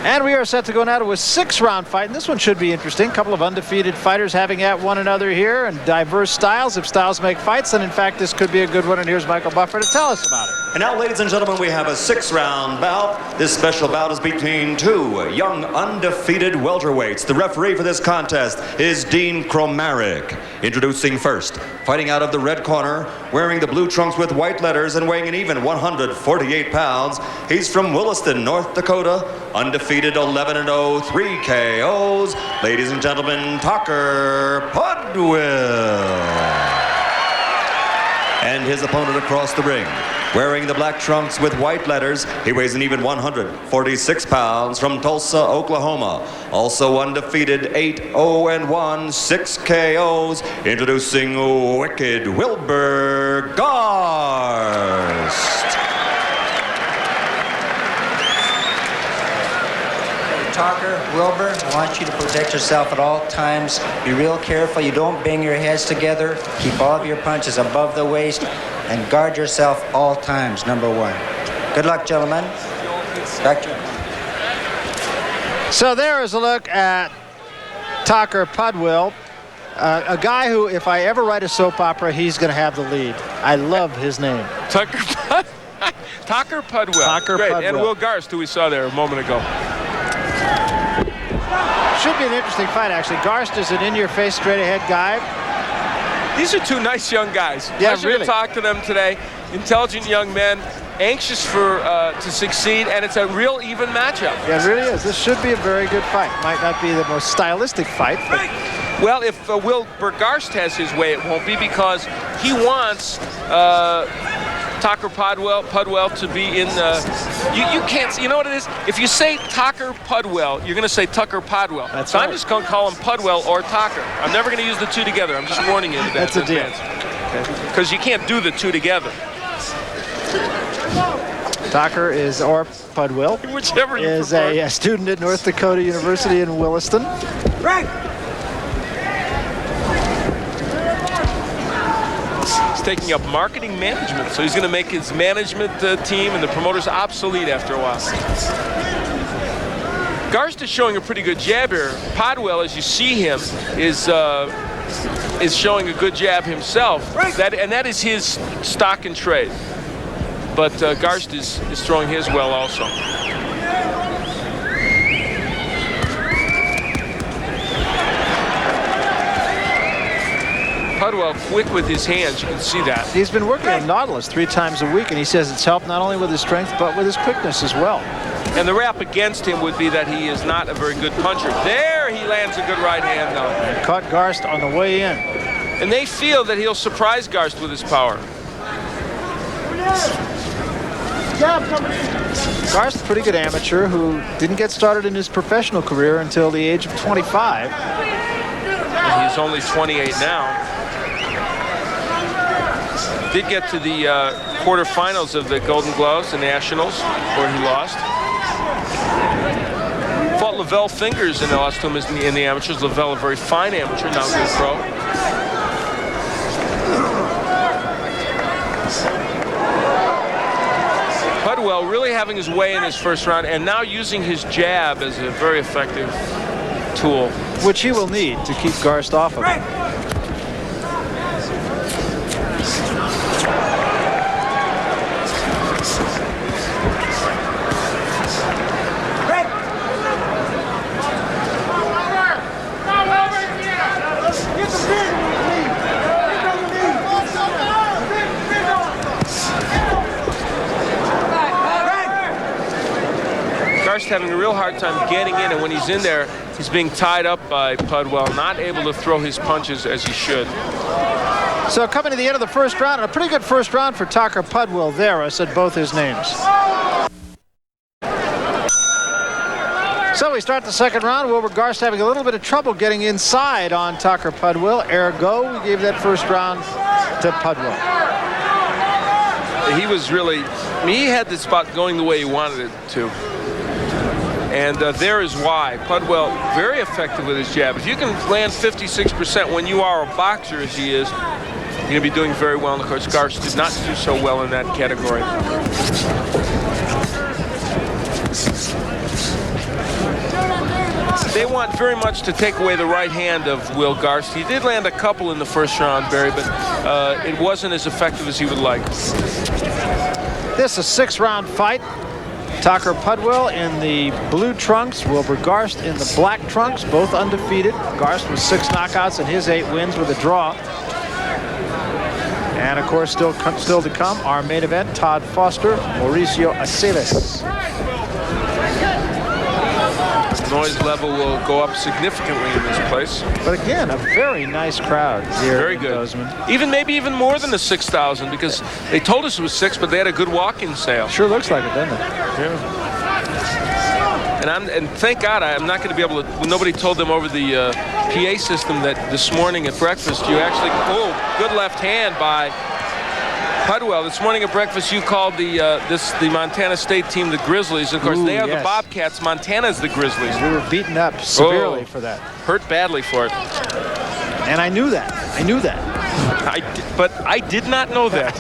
And we are set to go now to a 6-round fight, and this one should be interesting. A couple of undefeated fighters having at one another here, and diverse styles. If styles make fights, then in fact this could be a good one, and here's Michael Buffer to tell us about it. And now, ladies and gentlemen, we have a 6-round bout. This special bout is between two young undefeated welterweights. The referee for this contest is Dean Kromaric. Introducing first, fighting out of the red corner, wearing the blue trunks with white letters and weighing an even 148 pounds. He's from Williston, North Dakota, undefeated 11-0, 3 KOs. Ladies and gentlemen, Tocker Pudwill. And his opponent across the ring, wearing the black trunks with white letters, he weighs an even 146 pounds, from Tulsa, Oklahoma. Also undefeated, 8-0-1, 6 KOs. Introducing Wicked Wilbur Garst. Tocker, Wilbur, I want you to protect yourself at all times. Be real careful. You don't bang your heads together. Keep all of your punches above the waist and guard yourself all times, number one. Good luck, gentlemen. Back to you. So there is a look at Tocker Pudwill, a guy who, if I ever write a soap opera, he's going to have the lead. I love his name. Tocker Pudwill. Tocker Great. Pudwill. And Will Garst, who we saw there a moment ago. Should be an interesting fight, actually. Garst is an in-your-face, straight-ahead guy. These are two nice young guys. Yeah, Pleasure really. to talk to them today. Intelligent young men, anxious to succeed, and it's a real even matchup. Yeah, it really is. This should be a very good fight. Might not be the most stylistic fight, but Well, if Wilbur Garst has his way, it won't be, because he wants Tocker Pudwill to be in the... You can't... You know what it is? If you say Tocker Pudwill, you're going to say Tucker Pudwill. That's so right. I'm just going to call him Pudwill or Tocker. I'm never going to use the two together. I'm just warning you that. That's a deal. Because you can't do the two together. Tocker is, or Pudwill, Whichever you is prefer. a student at North Dakota University in Williston. Right. He's taking up marketing management, so he's going to make his management team and the promoters obsolete after a while. Garst is showing a pretty good jab here. Pudwill, as you see him, is showing a good jab himself. That is his stock and trade. But Garst is throwing his well also. Pudwill quick with his hands, you can see that. He's been working on Nautilus 3 times a week, and he says it's helped not only with his strength, but with his quickness as well. And the rap against him would be that he is not a very good puncher. There he lands a good right hand, though. And caught Garst on the way in. And they feel that he'll surprise Garst with his power. Garst, a pretty good amateur who didn't get started in his professional career until the age of 25. And he's only 28 now. Did get to the quarterfinals of the Golden Gloves, the Nationals, where he lost. Fought Lavelle Fingers and lost to him in the amateurs. Lavelle, a very fine amateur, now good pro. Pudwill really having his way in his first round, and now using his jab as a very effective tool. Which he will need to keep Garst off of him. Garst having a real hard time getting in, and when he's in there, he's being tied up by Pudwill, not able to throw his punches as he should. So coming to the end of the first round, and a pretty good first round for Tocker Pudwill there. I said both his names. So we start the second round. Wilbur Garst having a little bit of trouble getting inside on Tocker Pudwill. Ergo, we gave that first round to Pudwill. He was really, I mean, he had the spot going the way he wanted it to. And there is why. Pudwill, very effective with his jab. If you can land 56% when you are a boxer, as he is, you're going to be doing very well. And of course, Garst did not do so well in that category. They want very much to take away the right hand of Will Garst. He did land a couple in the first round, Barry, but it wasn't as effective as he would like. This is a 6-round fight. Tocker Pudwill in the blue trunks, Wilbur Garst in the black trunks, both undefeated. Garst with 6 knockouts and his 8 wins with a draw. And of course, still to come, our main event, Todd Foster, Mauricio Aceves. Noise level will go up significantly in this place. But again, a very nice crowd here. Very in good. Bozeman. Maybe even more than the 6,000, because they told us it was 6, but they had a good walk-in sale. Sure looks like it, doesn't it? Yeah. And thank God I'm not going to be able to. Nobody told them over the PA system that this morning at breakfast you actually. Oh, good left hand by Pudwill. This morning at breakfast you called the Montana State team the Grizzlies. Of course, they are the Bobcats. Montana's the Grizzlies. We were beaten up severely for that. Hurt badly for it. And I knew that. But I did not know that.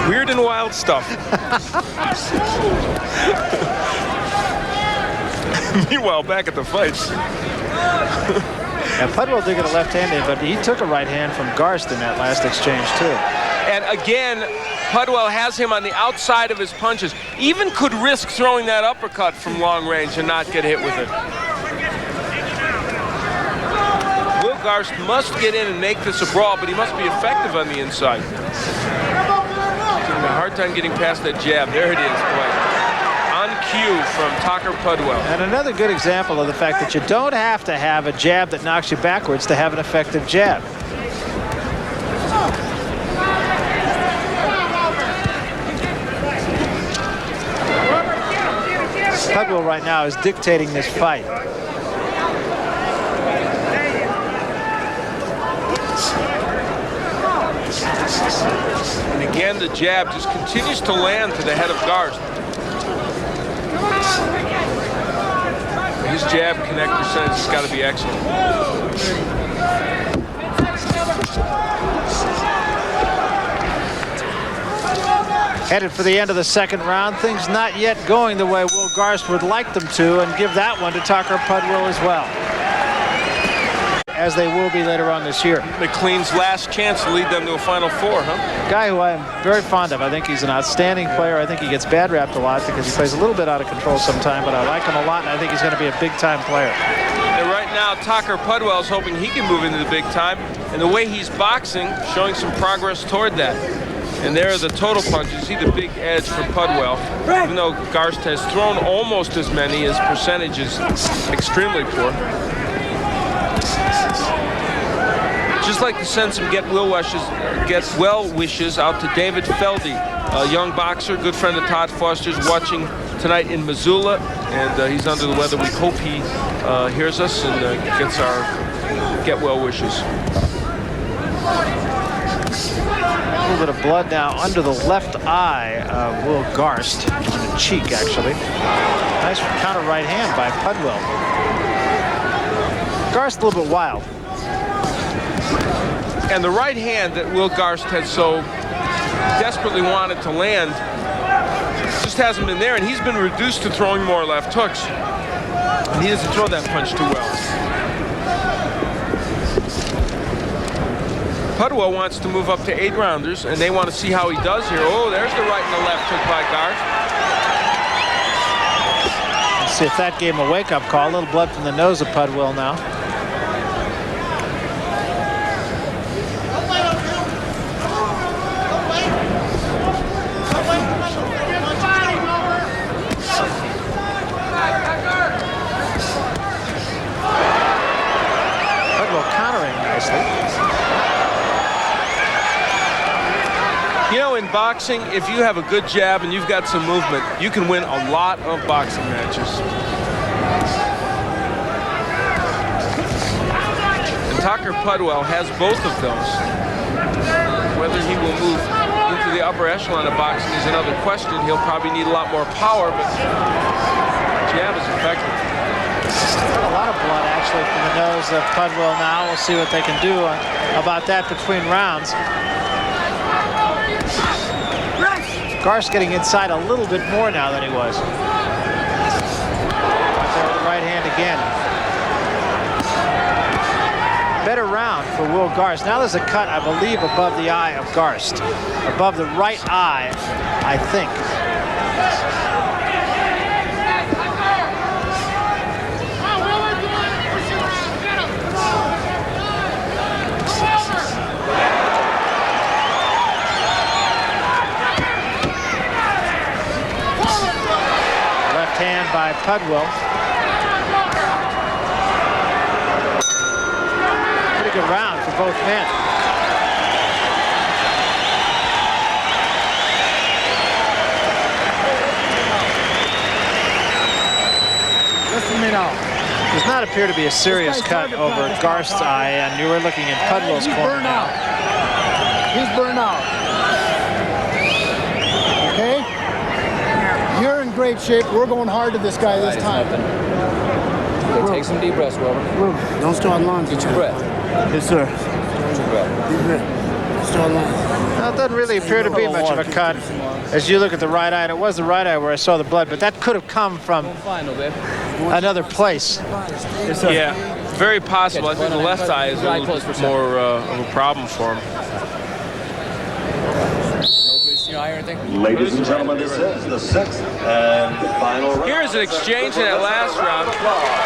Weird and wild stuff. Meanwhile, back at the fights. And Pudwill did get a left hand in, but he took a right hand from Garst in that last exchange, too. And again, Pudwill has him on the outside of his punches. Even could risk throwing that uppercut from long range and not get hit with it. Will Garst must get in and make this a brawl, but he must be effective on the inside. Having a hard time getting past that jab. There it is, boy. On cue from Tocker Pudwill. And another good example of the fact that you don't have to have a jab that knocks you backwards to have an effective jab. Pudwill right now is dictating this fight. And again, the jab just continues to land to the head of Garst. His jab connect percentage has got to be excellent. Headed for the end of the second round. Things not yet going the way Will Garst would like them to, and give that one to Tocker Pudwill as well, as they will be later on this year. McLean's last chance to lead them to a Final Four, huh? Guy who I am very fond of. I think he's an outstanding player. I think he gets bad rapped a lot because he plays a little bit out of control sometimes, but I like him a lot, and I think he's going to be a big-time player. And right now, Tocker Pudwill is hoping he can move into the big time, and the way he's boxing, showing some progress toward that. And there are the total punches. You see the big edge for Pudwill. Even though Garst has thrown almost as many, his percentage is extremely poor. Just like to send some get well wishes out to David Feldy, a young boxer, good friend of Todd Foster's, watching tonight in Missoula, and he's under the weather. We hope he hears us and gets our get well wishes. A little bit of blood now under the left eye of Will Garst, on the cheek actually. Nice counter right hand by Pudwill. Garst a little bit wild. And the right hand that Will Garst had so desperately wanted to land just hasn't been there, and he's been reduced to throwing more left hooks. And he doesn't throw that punch too well. Pudwill wants to move up to 8-rounders, and they want to see how he does here. Oh, there's the right and the left hook by Garst. Let's see if that gave him a wake-up call. A little blood from the nose of Pudwill now. Pudwill countering nicely. You know, in boxing, if you have a good jab and you've got some movement, you can win a lot of boxing matches. And Tocker Pudwill has both of those. Whether he will move into the upper echelon of boxing is another question. He'll probably need a lot more power, but jab is effective. A lot of blood actually from the nose of Pudwill now. We'll see what they can do about that between rounds. Garst getting inside a little bit more now than he was. There with the right hand again. round for Will Garst. Now there's a cut, I believe, above the eye of Garst. Above the right eye, I think. Left hand by Pudwill. Good round for both men. Listen to me now. Does not appear to be a serious cut over Garst's eye, and you were looking in Pudwill's corner now. He's burned out. Okay? You're in great shape. We're going hard to this guy this time. Okay, take some deep breaths, Wilbur. Don't start lunge. Get your breath. Yes, sir. Get your breath. Deep breath. Start lunge. Well, it doesn't really appear to be much of a cut as you look at the right eye, and it was the right eye where I saw the blood, but that could have come from another place. Yes, sir. Yeah, very possible. I think the left eye is a little bit more of a problem for him. Ladies and gentlemen, this is the 6th and final round. Here's an exchange in that last round.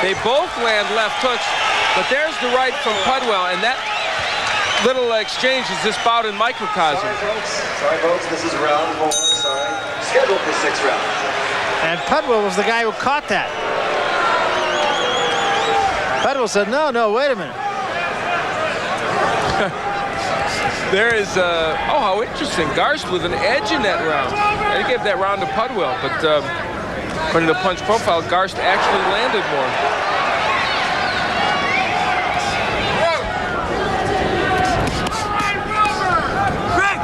They both land left hooks, but there's the right from Pudwill, and that little exchange is this bout in microcosm. Sorry, folks. This is round 4. Sorry. Scheduled for 6 rounds. And Pudwill was the guy who caught that. Pudwill said, no, wait a minute. There is, oh, how interesting. Garst with an edge in that round. He gave that round to Pudwill, but according to Punch Profile, Garst actually landed more.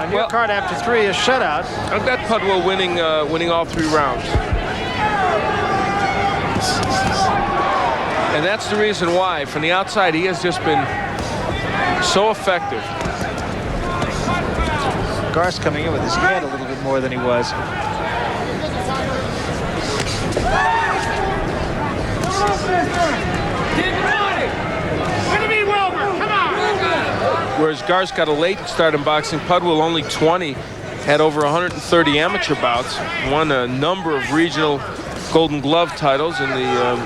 On your card after 3 is shutout. I've got Pudwill winning all 3 rounds. And that's the reason why. From the outside, he has just been so effective. Garst coming in with his head a little bit more than he was. Whereas Garst got a late start in boxing, Pudwill only 20, had over 130 amateur bouts, won a number of regional Golden Glove titles in the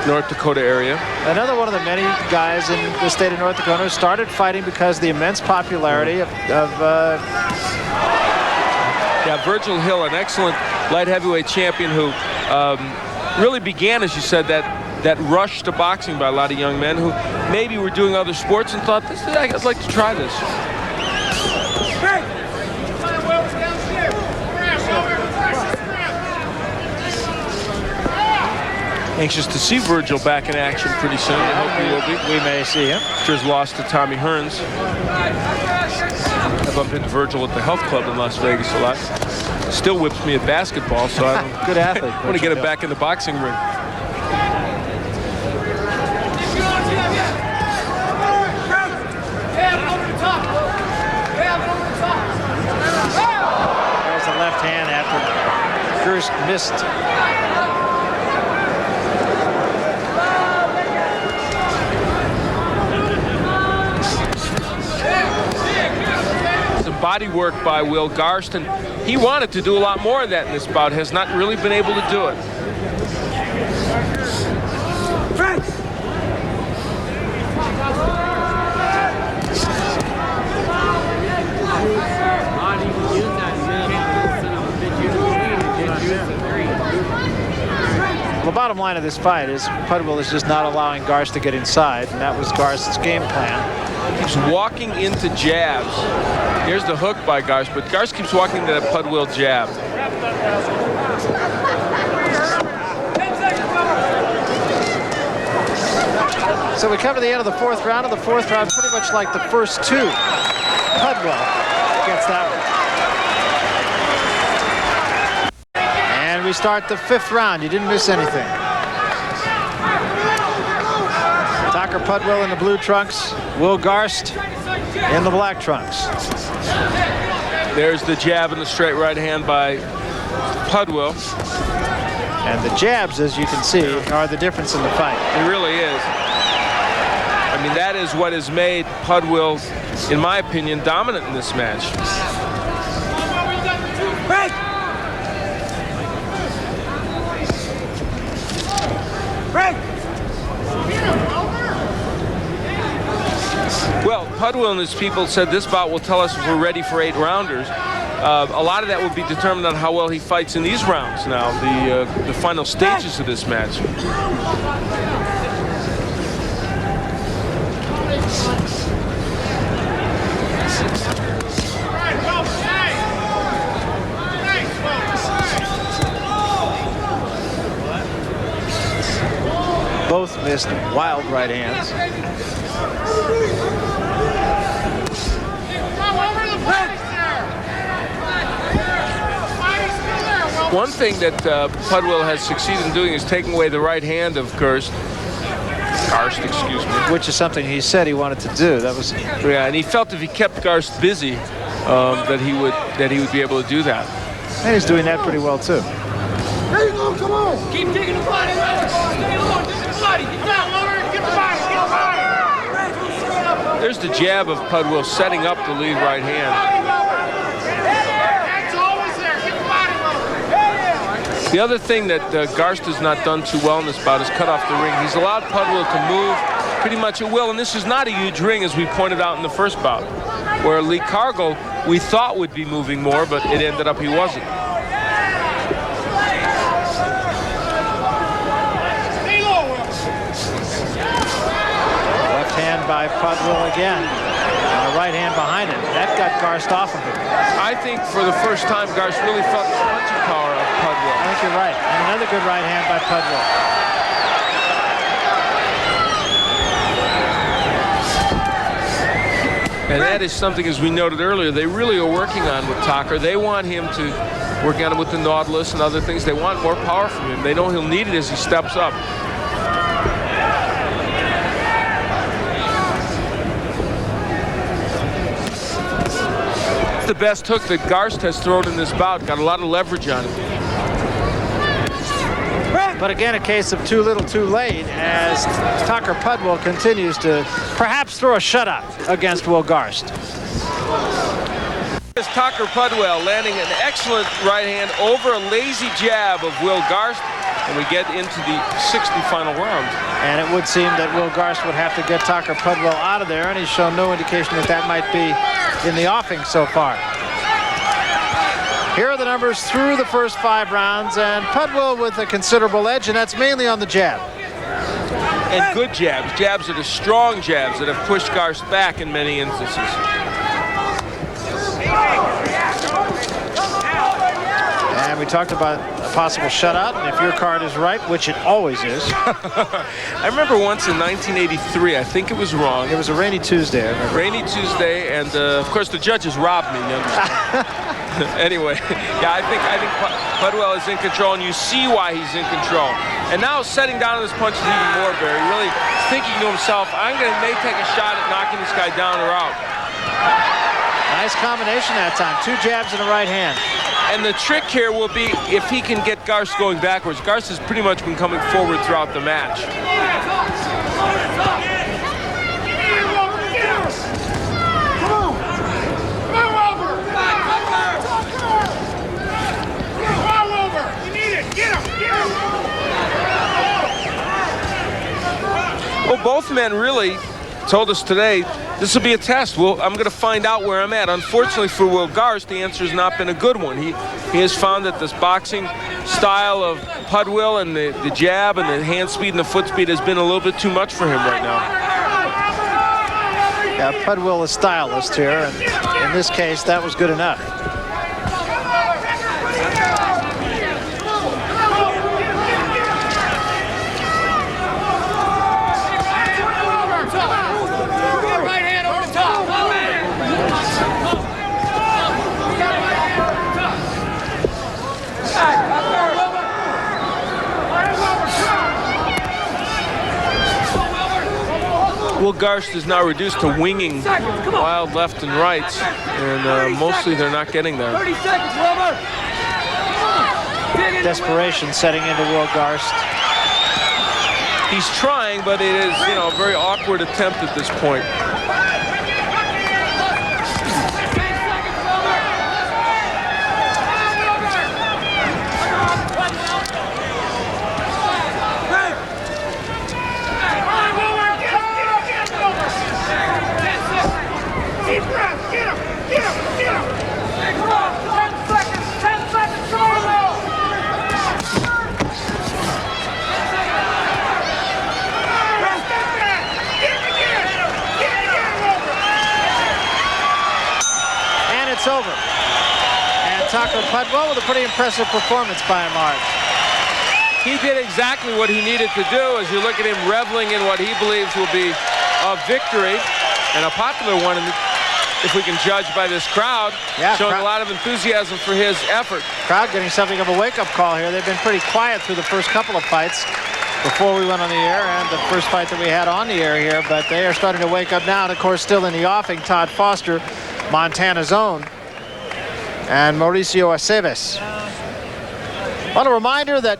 North Dakota area. Another one of the many guys in the state of North Dakota who started fighting because of the immense popularity of yeah, Virgil Hill, an excellent light heavyweight champion who really began, as you said, that rush to boxing by a lot of young men who maybe were doing other sports and thought, I'd like to try this. Anxious to see Virgil back in action pretty soon. I hope he will be. We may see him. After his loss to Tommy Hearns. I bumped into Virgil at the health club in Las Vegas a lot. Still whips me at basketball, so I don't Good athlete. I want to get him back in the boxing ring. There's the left hand after Garst missed. Body work by Will Garst, and he wanted to do a lot more of that in this bout, has not really been able to do it. The bottom line of this fight is Pudwill is just not allowing Garst to get inside, and that was Garst's game plan. Keeps walking into jabs. Here's the hook by Garst, but Garst keeps walking into that Pudwill jab. So we come to the end of the 4th round, and the 4th round pretty much like the first 2. Pudwill gets that one. And we start the 5th round. You didn't miss anything. Tocker Pudwill in the blue trunks, Will Garst in the black trunks. There's the jab and the straight right hand by Pudwill. And the jabs, as you can see, are the difference in the fight. It really is. I I mean, that is what has made Pudwill, in my opinion, dominant in this match. Break! Break! Well, Pudwill and his people said this bout will tell us if we're ready for 8 rounders. A lot of that will be determined on how well he fights in these rounds now, the final stages of this match. Both missed wild right hands. One thing that Pudwill has succeeded in doing is taking away the right hand of Garst, excuse me. Which is something he said he wanted to do. That was, yeah, and he felt if he kept Garst busy, that he would be able to do that. and he's doing that pretty well too. There you go, come on. Keep digging the body, man. Stay along, dig the body. Get down, Wilbur. Get the body, get the body. There's the jab of Pudwill setting up the lead right hand. That's always there. Get the body, Wilbur. The other thing that Garst has not done too well in this bout is cut off the ring. He's allowed Pudwill to move pretty much at will, and this is not a huge ring, as we pointed out in the first bout, where Lee Cargill we thought would be moving more, but it ended up he wasn't. Left hand by Pudwill again, and the right hand behind it. That got Garst off of him. I think for the first time, Garst really felt the punching power of Pudwill. I think you're right. And another good right hand by Pudwill. And that is something, as we noted earlier, they really are working on with Tocker. They want him to work on it with the Nautilus and other things. They want more power from him. They know he'll need it as he steps up. It's the best hook that Garst has thrown in this bout. Got a lot of leverage on it. But again, a case of too little too late as Tocker Pudwill continues to perhaps throw a shutout against Will Garst. Here's Tocker Pudwill landing an excellent right hand over a lazy jab of Will Garst, and we get into the 60th final round. And it would seem that Will Garst would have to get Tocker Pudwill out of there, and he's shown no indication that that might be in the offing so far. Here are the numbers through the first 5 rounds, and Pudwill with a considerable edge, and that's mainly on the jab. And good jabs. Jabs that are strong jabs that have pushed Garst back in many instances. And we talked about a possible shutout, and if your card is right, which it always is. I remember once in 1983, I think it was wrong. It was a rainy Tuesday, I remember. Rainy Tuesday, and of course the judges robbed me, you understand. Anyway, yeah, I think Pudwill is in control, and you see why he's in control. And now setting down on his punches even more, Barry, really thinking to himself, may take a shot at knocking this guy down or out. Nice combination that time. 2 jabs and a right hand. And the trick here will be if he can get Garst going backwards. Garst has pretty much been coming forward throughout the match. Well, both men really told us today this will be a test. I'm going to find out where I'm at. Unfortunately for Will Garst, the answer has not been a good one. He has found that this boxing style of Pudwill and the jab and the hand speed and the foot speed has been a little bit too much for him right now. Yeah, Pudwill is stylist here, and in this case, that was good enough. Will Garst is now reduced to winging wild left and rights, and mostly they're not getting there. 30 seconds, Wilbur. Desperation setting into Will Garst. He's trying, but it is, you know, a very awkward attempt at this point. Deep breath. Get him. Get him. Get him. Come on. 10 seconds. 10 seconds. Come on. Rest that back. Get him again. Get him again, Wilbur. And it's over. And Tocker Pudwill with a pretty impressive performance by and large. He did exactly what he needed to do as you look at him reveling in what he believes will be a victory, and a popular one, if we can judge by this crowd, showing a lot of enthusiasm for his effort. Crowd getting something of a wake-up call here. They've been pretty quiet through the first couple of fights before we went on the air, and the first fight that we had on the air here, but they are starting to wake up now. And of course, still in the offing, Todd Foster, Montana's own, and Mauricio Aceves. Well, a reminder that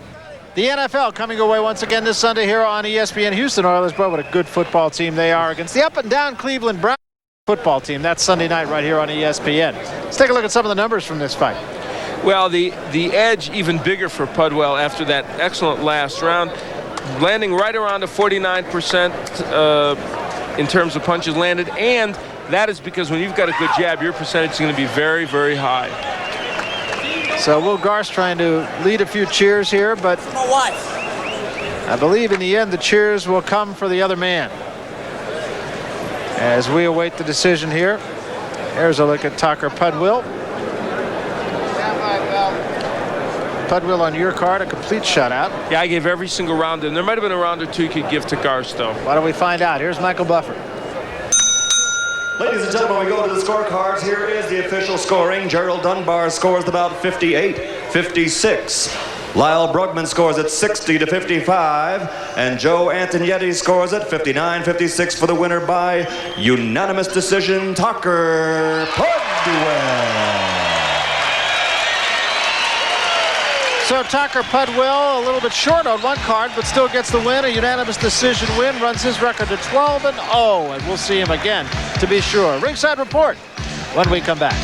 the NFL coming away once again this Sunday here on ESPN Houston Oilers. Boy, what a good football team they are against the up-and-down Cleveland Browns football team. That's Sunday night right here on ESPN. Let's take a look at some of the numbers from this fight. Well, the edge even bigger for Pudwill after that excellent last round, landing right around a 49% in terms of punches landed, and that is because when you've got a good jab, your percentage is going to be very, very high. So Will Garst trying to lead a few cheers here, but I believe in the end the cheers will come for the other man. As we await the decision here, here's a look at Tocker Pudwill. Pudwill on your card, a complete shutout. Yeah, I gave every single round in. There might have been a round or two you could give to Garst, though. Why don't we find out? Here's Michael Buffer. Ladies and gentlemen, we go to the scorecards. Here is the official scoring. Gerald Dunbar scores about 58-56. Lyle Brugman scores at 60-55. And Joe Antonietti scores at 59-56 for the winner by unanimous decision, Tocker Pudwill. So Tocker Pudwill a little bit short on one card, but still gets the win. A unanimous decision win, runs his record to 12-0, and we'll see him again to be sure. Ringside Report when we come back.